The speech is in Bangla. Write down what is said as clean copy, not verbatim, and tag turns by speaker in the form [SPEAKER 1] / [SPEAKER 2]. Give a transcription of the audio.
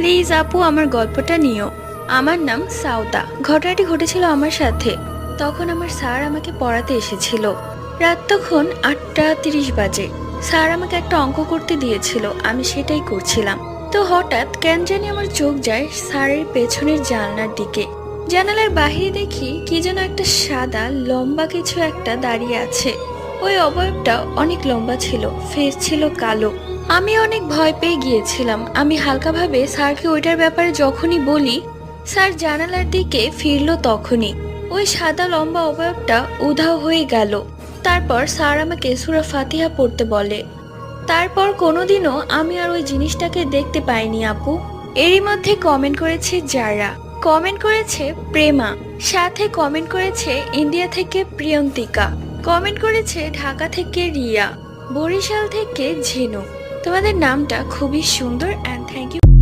[SPEAKER 1] প্লিজ আপু আমার গল্পটা নিও। আমার নাম সাউদা। ঘটনাটি ঘটেছিল আমার সাথে। তখন আমার স্যার আমাকে পড়াতে এসেছিল। রাত তখন 8:30 বাজে। স্যার আমাকে একটা অঙ্ক করতে দিয়েছিল, আমি সেটাই করছিলাম। তো হঠাৎ কেন জানি আমার চোখ যায় স্যারের পেছনের জানলার দিকে। জানালার বাহিরে দেখি কি যেন একটা সাদা লম্বা কিছু একটা দাঁড়িয়ে আছে। ওই অবয়বটা অনেক লম্বা ছিল, ফেস ছিল কালো। আমি অনেক ভয় পেয়ে গিয়েছিলাম। আমি হালকাভাবে স্যারকে ওইটার ব্যাপারে যখনই বলি, স্যার জানালার দিকে ফিরলো তখনই ওই সাদা লম্বা অবয়বটা উধাও হয়ে গেল। তারপর স্যার আমাকে সূরা ফাতিহা পড়তে বলে। তারপর কোনোদিনও আমি আর ওই জিনিসটাকে দেখতে পাইনি আপু। এরই মধ্যে কমেন্ট করেছে যারা, কমেন্ট করেছে প্রেমা, সাথে কমেন্ট করেছে ইন্ডিয়া থেকে প্রিয়ন্তিকা, কমেন্ট করেছে ঢাকা থেকে রিয়া, বরিশাল থেকে ঝিনু। তোমাদের নামটা খুবই সুন্দর অ্যান্ড থ্যাংক ইউ।